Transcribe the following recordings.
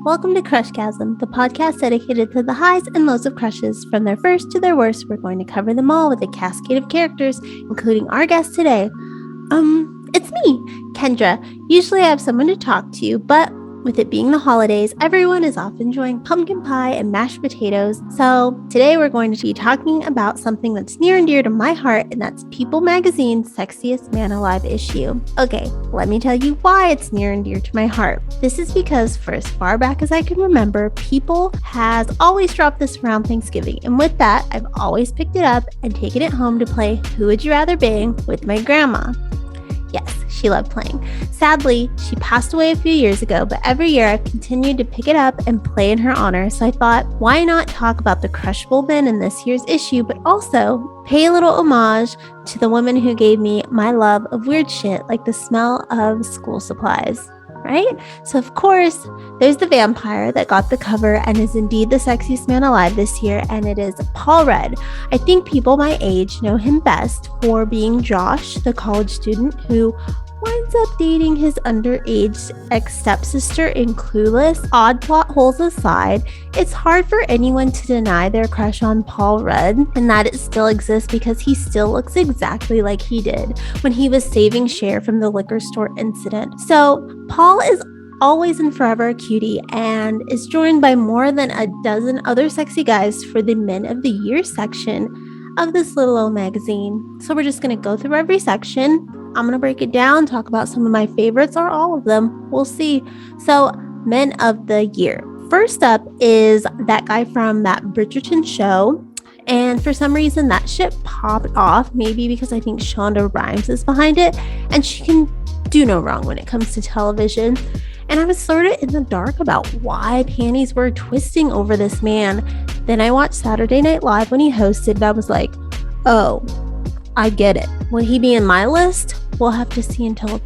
Welcome to Crushgasm, the podcast dedicated to the highs and lows of crushes. From their first to their worst, we're going to cover them all with a cascade of characters, including our guest today. It's me, Kendra. Usually I have someone to talk to, but with it being the holidays, everyone is off enjoying pumpkin pie and mashed potatoes. So today we're going to be talking about something that's near and dear to my heart, and that's People Magazine Sexiest Man Alive issue. Okay, let me tell you why it's near and dear to my heart. This is because for as far back as I can remember, People has always dropped this around Thanksgiving. And with that, I've always picked it up and taken it home to play Who Would You Rather Bang with my grandma. Yes, she loved playing. Sadly, she passed away a few years ago, but every year I've continued to pick it up and play in her honor. So I thought, why not talk about the Crushbulban in this year's issue, but also pay a little homage to the woman who gave me my love of weird shit like the smell of school supplies, right? So of course, there's the vampire that got the cover and is indeed the sexiest man alive this year, and it is Paul Rudd. I think people my age know him best for being Josh, the college student who winds up dating his underage ex-stepsister in Clueless. Odd plot holes aside, it's hard for anyone to deny their crush on Paul Rudd and that it still exists because he still looks exactly like he did when he was saving Cher from the liquor store incident. So Paul is always and forever a cutie and is joined by more than a dozen other sexy guys for the Men of the Year section of this little old magazine. So we're just going to go through every section. I'm going to break it down, talk about some of my favorites or all of them. We'll see. So, Men of the Year. First up is that guy from that Bridgerton show. And for some reason, that shit popped off. Maybe because I think Shonda Rhimes is behind it. And she can do no wrong when it comes to television. And I was sort of in the dark about why panties were twisting over this man. Then I watched Saturday Night Live when he hosted. And I was like, oh, I get it. Will he be in my list? We'll have to see until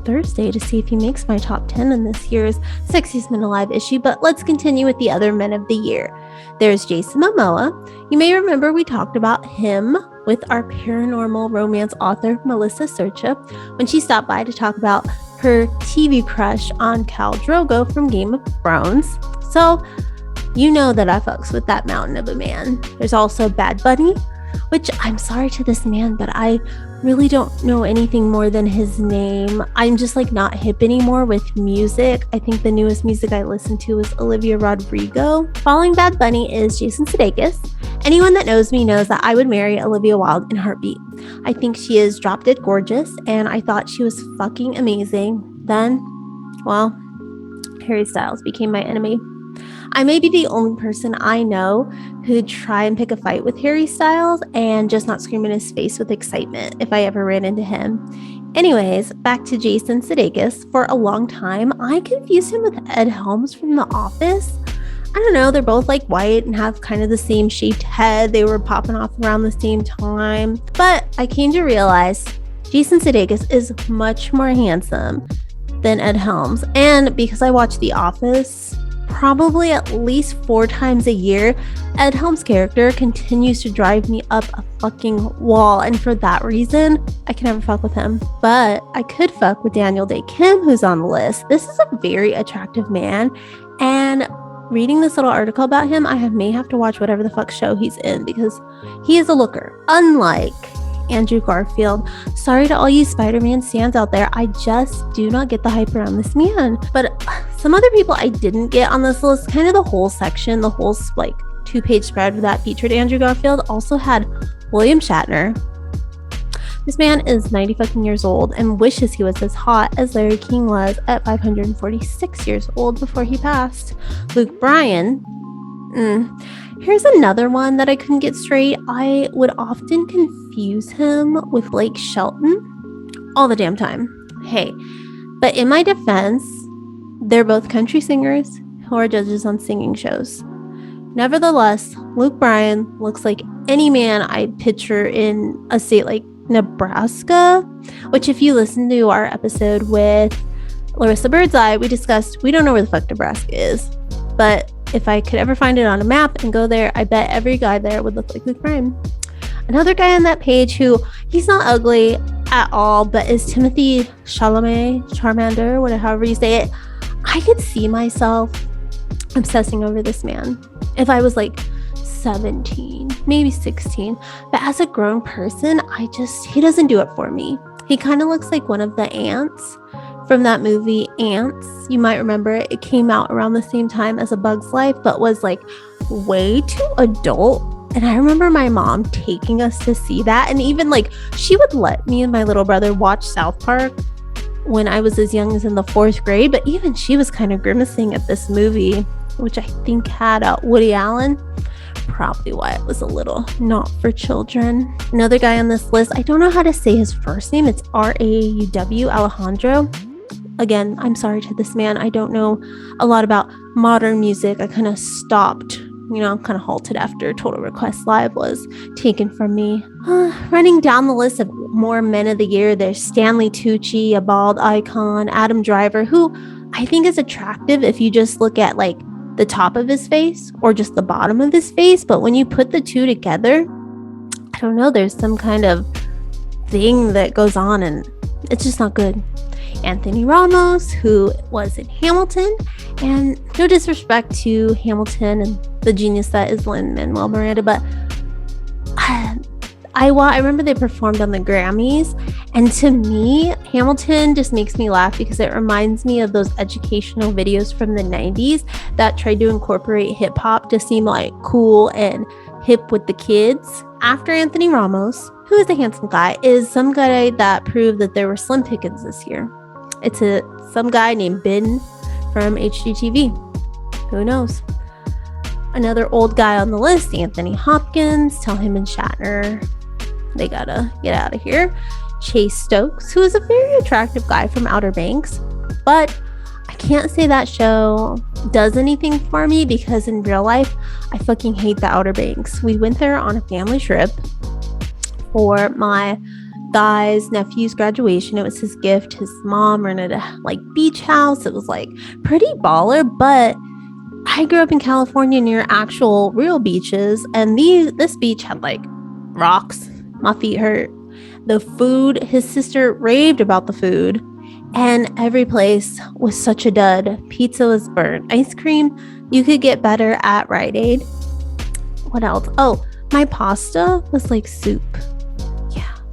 Thursday to see if he makes my top 10 in this year's Sexiest Men Alive issue. But let's continue with the other Men of the Year. There's Jason Momoa. You may remember we talked about him with our paranormal romance author, Melissa Sercha, when she stopped by to talk about her TV crush on Khal Drogo from Game of Thrones. So you know that I fucks with that mountain of a man. There's also Bad Bunny, which I'm sorry to this man, but I really don't know anything more than his name. I'm just like not hip anymore with music. I think the newest music I listened to was Olivia Rodrigo. Following Bad Bunny is Jason Sudeikis. Anyone that knows me knows that I would marry Olivia Wilde in a heartbeat. I think she is drop dead gorgeous, and I thought she was fucking amazing. Then, well, Harry Styles became my enemy. I may be the only person I know who'd try and pick a fight with Harry Styles and just not scream in his face with excitement if I ever ran into him. Anyways, back to Jason Sudeikis. For a long time, I confused him with Ed Helms from The Office. I don't know, they're both like white and have kind of the same shaped head. They were popping off around the same time. But I came to realize Jason Sudeikis is much more handsome than Ed Helms. And because I watch The Office probably at least 4 times a year, Ed Helms' character continues to drive me up a fucking wall, and for that reason, I can never fuck with him. But I could fuck with Daniel Day Kim, who's on the list. This is a very attractive man, and reading this little article about him, I may have to watch whatever the fuck show he's in because he is a looker, unlike Andrew Garfield. Sorry to all you Spider-Man stans out there. I just do not get the hype around this man. But some other people I didn't get on this list, kind of the whole section, the whole like 2-page spread that featured Andrew Garfield, also had William Shatner. This man is 90 fucking years old and wishes he was as hot as Larry King was at 546 years old before he passed. Luke Bryan. Here's another one that I couldn't get straight. I would often confuse him with Blake Shelton all the damn time. Hey, but in my defense, they're both country singers who are judges on singing shows. Nevertheless, Luke Bryan looks like any man I picture in a state like Nebraska, which if you listen to our episode with Larissa Birdseye, we discussed we don't know where the fuck Nebraska is. But if I could ever find it on a map and go there, I bet every guy there would look like Luke Bryan. Another guy on that page who, he's not ugly at all, but is Timothy Chalamet, Charmander, whatever, however you say it. I could see myself obsessing over this man. If I was like 17, maybe 16, but as a grown person, he doesn't do it for me. He kind of looks like one of the ants from that movie Ants. You might remember it. It came out around the same time as A Bug's Life, but was like way too adult. And I remember my mom taking us to see that. And even like she would let me and my little brother watch South Park when I was as young as in the 4th grade. But even she was kind of grimacing at this movie, which I think had Woody Allen. Probably why it was a little not for children. Another guy on this list, I don't know how to say his first name. It's Rauw, Alejandro. Again, I'm sorry to this man. I don't know a lot about modern music. I kind of stopped, kind of halted after Total Request Live was taken from me. Running down the list of more men of the year, there's Stanley Tucci, a bald icon, Adam Driver, who I think is attractive if you just look at like the top of his face or just the bottom of his face. But when you put the two together, I don't know, there's some kind of thing that goes on and it's just not good. Anthony Ramos, who was in Hamilton, and no disrespect to Hamilton and the genius that is Lin-Manuel Miranda, but I remember they performed on the Grammys, and to me, Hamilton just makes me laugh because it reminds me of those educational videos from the 90s that tried to incorporate hip hop to seem like cool and hip with the kids. After Anthony Ramos, who is a handsome guy, is some guy that proved that there were slim pickings this year. It's some guy named Ben from HGTV. Who knows? Another old guy on the list, Anthony Hopkins. Tell him and Shatner they gotta get out of here. Chase Stokes, who is a very attractive guy from Outer Banks, but I can't say that show does anything for me because in real life, I fucking hate the Outer Banks. We went there on a family trip for my guy's nephew's graduation. It was his gift. His mom rented a like beach house. It was like pretty baller, but I grew up in California near actual real beaches, and this beach had like rocks. My feet hurt. The food, his sister raved about the food, and every place was such a dud. Pizza was burnt. Ice cream, you could get better at Rite Aid. What else? Oh, my pasta was like soup.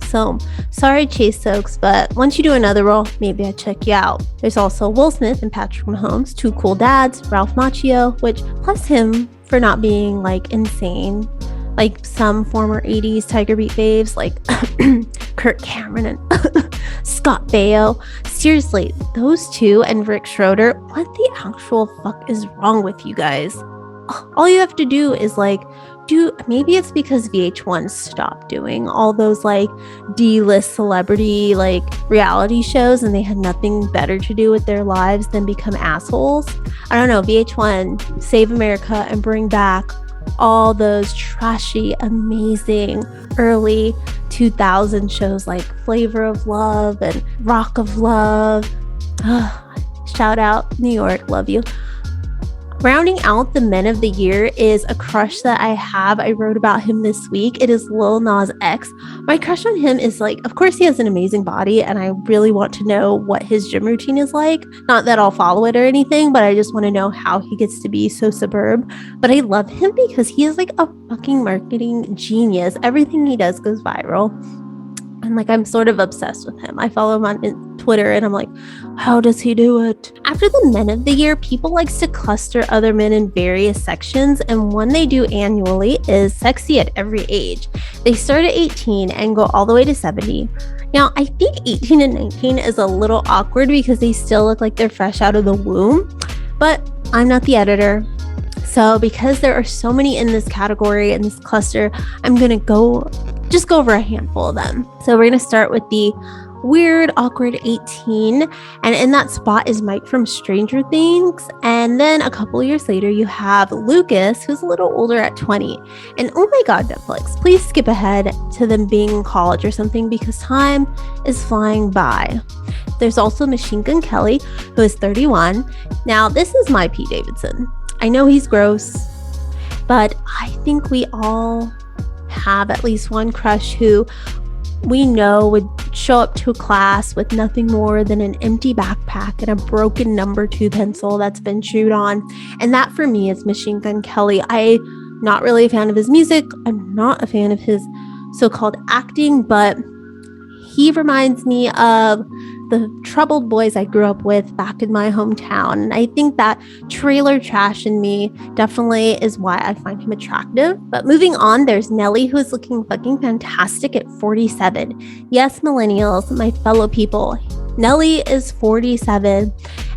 So, sorry, Chase Stokes, but once you do another role, maybe I check you out. There's also Will Smith and Patrick Mahomes, two cool dads, Ralph Macchio, which plus him for not being like insane, like some former 80s Tiger Beat faves like Kirk Cameron and Scott Baio. Seriously, those two and Rick Schroeder, what the actual fuck is wrong with you guys? All you have to do is like maybe it's because VH1 stopped doing all those like D-list celebrity like reality shows and they had nothing better to do with their lives than become assholes. I don't know, VH1 Save America and bring back all those trashy, amazing early 2000 shows like Flavor of Love and Rock of Love. Shout out New York, love you. Rounding out the men of the year is a crush that I have. I wrote about him this week. It is Lil Nas X. My crush on him is like, of course he has an amazing body and I really want to know what his gym routine is like. Not that I'll follow it or anything, but I just want to know how he gets to be so superb. But I love him because he is like a fucking marketing genius. Everything he does goes viral. And like, I'm sort of obsessed with him. I follow him on Twitter and I'm like, how does he do it? After the men of the year, people likes to cluster other men in various sections. And one they do annually is sexy at every age. They start at 18 and go all the way to 70. Now, I think 18 and 19 is a little awkward because they still look like they're fresh out of the womb. But I'm not the editor. So because there are so many in this category and this cluster, I'm going to go over a handful of them. So we're going to start with the weird, awkward 18. And in that spot is Mike from Stranger Things. And then a couple years later, you have Lucas, who's a little older at 20. And oh my God, Netflix, please skip ahead to them being in college or something because time is flying by. There's also Machine Gun Kelly, who is 31. Now, this is my Pete Davidson. I know he's gross, but I think we all have at least one crush who we know would show up to a class with nothing more than an empty backpack and a broken number 2 pencil that's been chewed on. And that for me is Machine Gun Kelly. I'm not really a fan of his music. I'm not a fan of his so-called acting, but he reminds me of the troubled boys I grew up with back in my hometown. And I think that trailer trash in me definitely is why I find him attractive. But moving on, there's Nelly, who is looking fucking fantastic at 47. Yes, millennials, my fellow people, Nelly is 47.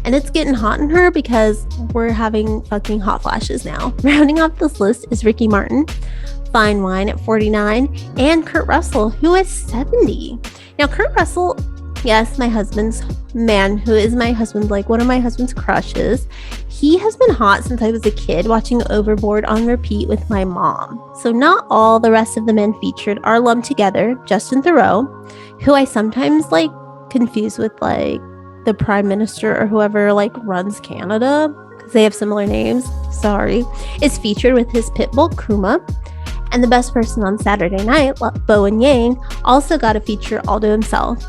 And it's getting hot in her because we're having fucking hot flashes now. Rounding off this list is Ricky Martin, Fine Wine at 49, and Kurt Russell, who is 70. Now, Kurt Russell, yes, my husband's man, who is my husband, like one of my husband's crushes. He has been hot since I was a kid, watching Overboard on repeat with my mom. So not all the rest of the men featured are lumped together. Justin Theroux, who I sometimes like confuse with like the prime minister or whoever like runs Canada, because they have similar names, sorry, is featured with his pit bull Kuma. And the best person on Saturday night, Bowen Yang, also got a feature all to himself.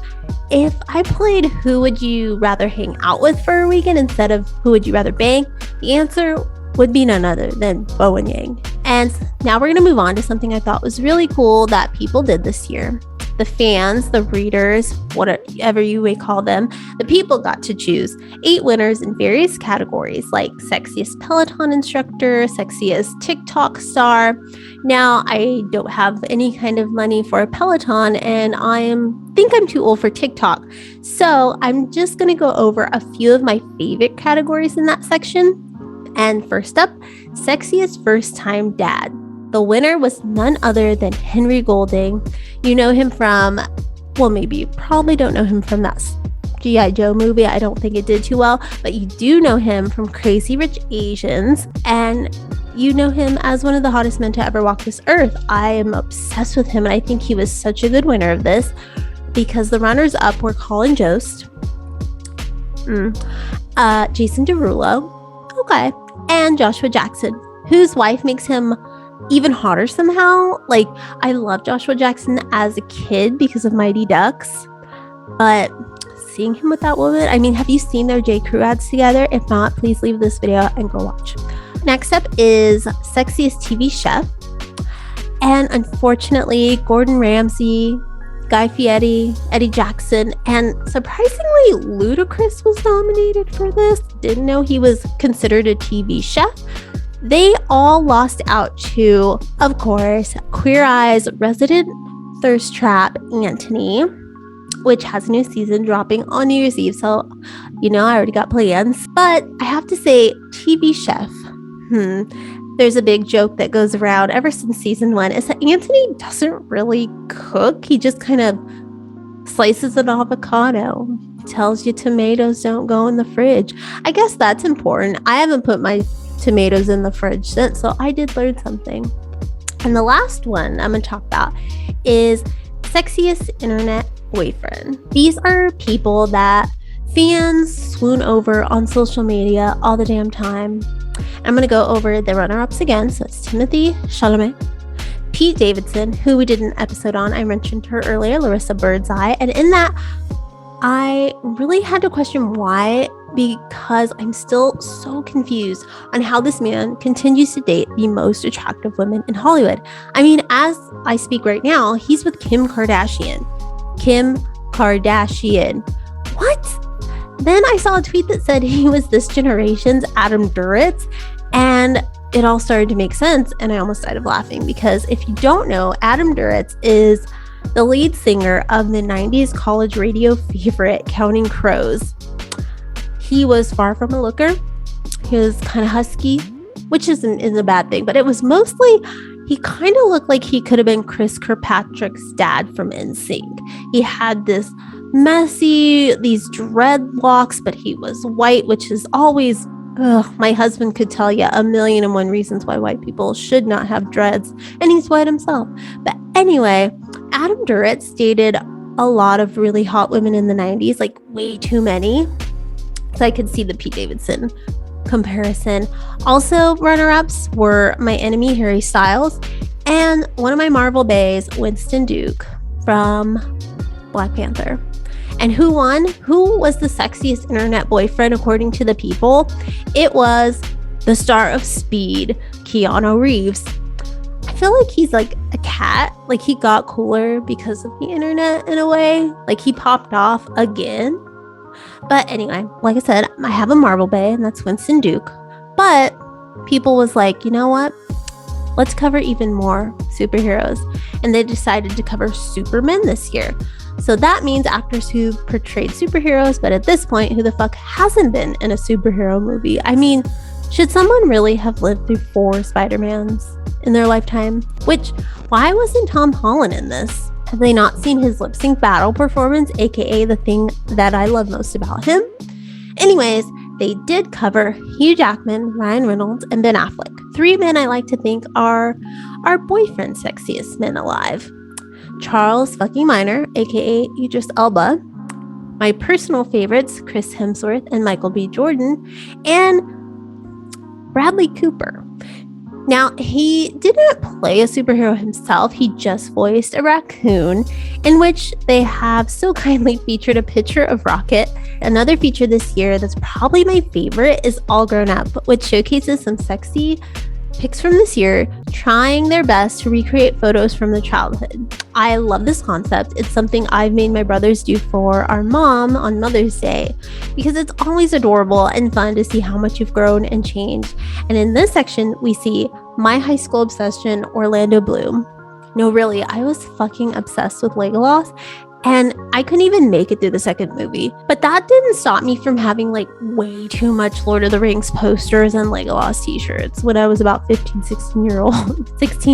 If I played Who Would You Rather Hang Out With for a weekend instead of Who Would You Rather Bang, the answer would be none other than Bowen Yang. And now we're going to move on to something I thought was really cool that people did this year. The fans, the readers, whatever you may call them, the people got to choose 8 winners in various categories like Sexiest Peloton Instructor, Sexiest TikTok Star. Now, I don't have any kind of money for a Peloton, and I think I'm too old for TikTok. So I'm just going to go over a few of my favorite categories in that section. And first up, Sexiest First Time Dad. The winner was none other than Henry Golding. You know him from, well, maybe you probably don't know him from that G.I. Joe movie. I don't think it did too well, but you do know him from Crazy Rich Asians, and you know him as one of the hottest men to ever walk this earth. I am obsessed with him, and I think he was such a good winner of this because the runners up were Colin Jost, Jason Derulo, okay, and Joshua Jackson, whose wife makes him even hotter somehow. Like, I love Joshua Jackson as a kid because of Mighty Ducks, but seeing him with that woman, I mean, have you seen their J. Crew ads together? If not, please leave this video and go watch. Next up is Sexiest TV Chef. And unfortunately, Gordon Ramsay, Guy Fieri, Eddie Jackson, and surprisingly, Ludacris was nominated for this. Didn't know he was considered a TV chef. They all lost out to, of course, Queer Eye's resident thirst trap, Anthony, which has a new season dropping on New Year's Eve. So, you know, I already got plans. But I have to say, TV chef, there's a big joke that goes around ever since season 1 is that Anthony doesn't really cook. He just kind of slices an avocado, tells you tomatoes don't go in the fridge. I guess that's important. I haven't put my tomatoes in the fridge since, so I did learn something. And the last one I'm going to talk about is Sexiest Internet Boyfriend. These are people that fans swoon over on social media all the damn time. I'm going to go over the runner-ups again. So it's Timothy Chalamet, Pete Davidson, who we did an episode on. I mentioned her earlier, Larissa Birdseye. And in that, I really had to question why, because I'm still so confused on how this man continues to date the most attractive women in Hollywood. I mean, as I speak right now, he's with Kim Kardashian. Kim Kardashian. What? Then I saw a tweet that said he was this generation's Adam Duritz, and it all started to make sense, and I almost died of laughing because if you don't know, Adam Duritz is the lead singer of the 90s college radio favorite Counting Crows. He was far from a looker. He was kind of husky, which isn't a bad thing, but it was mostly, he kind of looked like he could have been Chris Kirkpatrick's dad from NSYNC. He had these dreadlocks, but he was white, which is always, my husband could tell you 1,000,001 reasons why white people should not have dreads, and he's white himself. But anyway, Adam Duritz dated a lot of really hot women in the 90s, like way too many. So I could see the Pete Davidson comparison. Also, runner-ups were my enemy, Harry Styles, and one of my Marvel baes, Winston Duke, from Black Panther. And who won? Who was the sexiest internet boyfriend according to the People? It was the star of Speed, Keanu Reeves. I feel like he's like a cat. Like he got cooler because of the internet in a way. Like he popped off again. But anyway, like I said, I have a Marvel bae, and that's Winston Duke. But People was like, you know what? Let's cover even more superheroes. And they decided to cover Supermen this year. So that means actors who portrayed superheroes, but at this point, who the fuck hasn't been in a superhero movie? I mean, should someone really have lived through 4 Spider-Mans in their lifetime? Why wasn't Tom Holland in this? Have they not seen his lip sync battle performance, aka the thing that I love most about him? Anyways, they did cover Hugh Jackman, Ryan Reynolds, and Ben Affleck. 3 men I like to think are our boyfriend sexiest men alive. Charles fucking Minor, aka Idris Elba. My personal favorites, Chris Hemsworth and Michael B. Jordan, and Bradley Cooper. Now, he didn't play a superhero himself. He just voiced a raccoon, in which they have so kindly featured a picture of Rocket. Another feature this year that's probably my favorite is All Grown Up, which showcases some sexy pics from this year, trying their best to recreate photos from their childhood. I love this concept. It's something I've made my brothers do for our mom on Mother's Day, because it's always adorable and fun to see how much you've grown and changed. And in this section, we see my high school obsession, Orlando Bloom. No, really, I was fucking obsessed with Legolas, and I couldn't even make it through the second movie. But that didn't stop me from having like way too much Lord of the Rings posters and Legolas t-shirts when I was about 16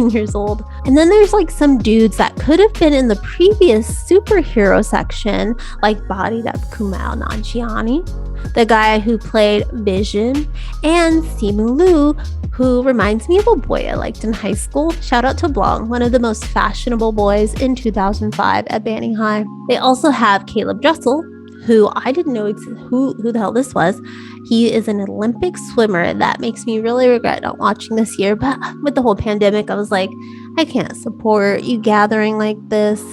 years old. And then there's like some dudes that could have been in the previous superhero section, like Bodied Up Kumail Nanjiani, the guy who played Vision, and Simu Liu, who reminds me of a boy I liked in high school. Shout out to Blanc, one of the most fashionable boys in 2005 at Banning High. They also have Caleb Dressel, who I didn't know who the hell this was. He is an Olympic swimmer. That makes me really regret not watching this year. But with the whole pandemic, I was like, I can't support you gathering like this.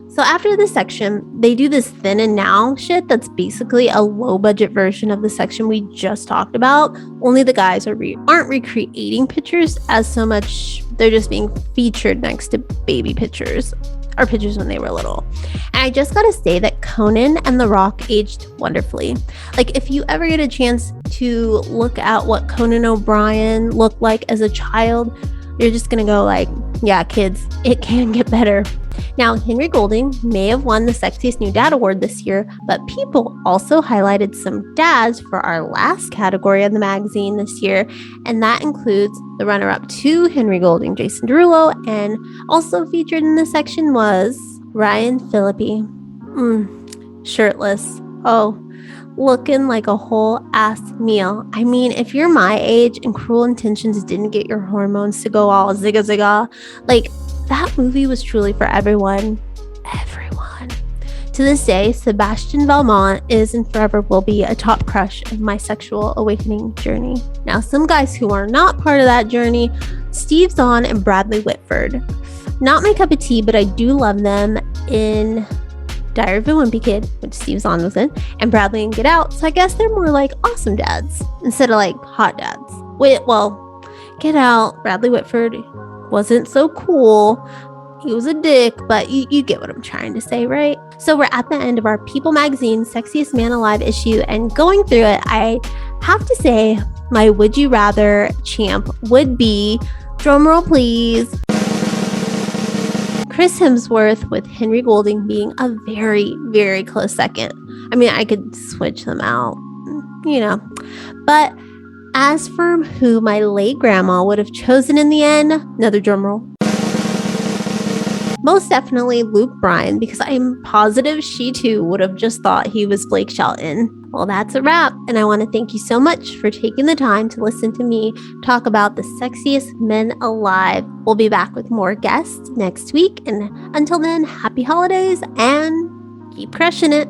So after this section, they do this then and now shit that's basically a low budget version of the section we just talked about. Only the guys aren't recreating pictures as so much. They're just being featured next to baby pictures, or pictures when they were little. And I just gotta say that Conan and The Rock aged wonderfully. Like, if you ever get a chance to look at what Conan O'Brien looked like as a child, you're just gonna go like, yeah, kids, it can get better. Now, Henry Golding may have won the Sexiest New Dad Award this year, but People also highlighted some dads for our last category in the magazine this year, and that includes the runner-up to Henry Golding, Jason Derulo, and also featured in this section was Ryan Phillippe. Shirtless. Oh, looking like a whole ass meal. I mean, if you're my age and Cruel Intentions didn't get your hormones to go all zigga zigga, like, that movie was truly for everyone. Everyone. To this day, Sebastian Valmont is and forever will be a top crush of my sexual awakening journey. Now, some guys who are not part of that journey, Steve Zahn and Bradley Whitford. Not my cup of tea, but I do love them in Diary of a Wimpy Kid, which Steve Zahn was in, and Bradley in Get Out. So I guess they're more like awesome dads instead of like hot dads. Well, Get Out, Bradley Whitford wasn't so cool. He was a dick, but you get what I'm trying to say, right? So we're at the end of our People Magazine Sexiest Man Alive issue, and going through it, I have to say my Would You Rather champ would be, drumroll please, Chris Hemsworth, with Henry Golding being a very, very close second. I mean, I could switch them out, you know, but as for who my late grandma would have chosen in the end, another drum roll. Most definitely Luke Bryan, because I'm positive she too would have just thought he was Blake Shelton. Well, that's a wrap, and I want to thank you so much for taking the time to listen to me talk about the sexiest men alive. We'll be back with more guests next week, and until then, happy holidays and keep crushing it.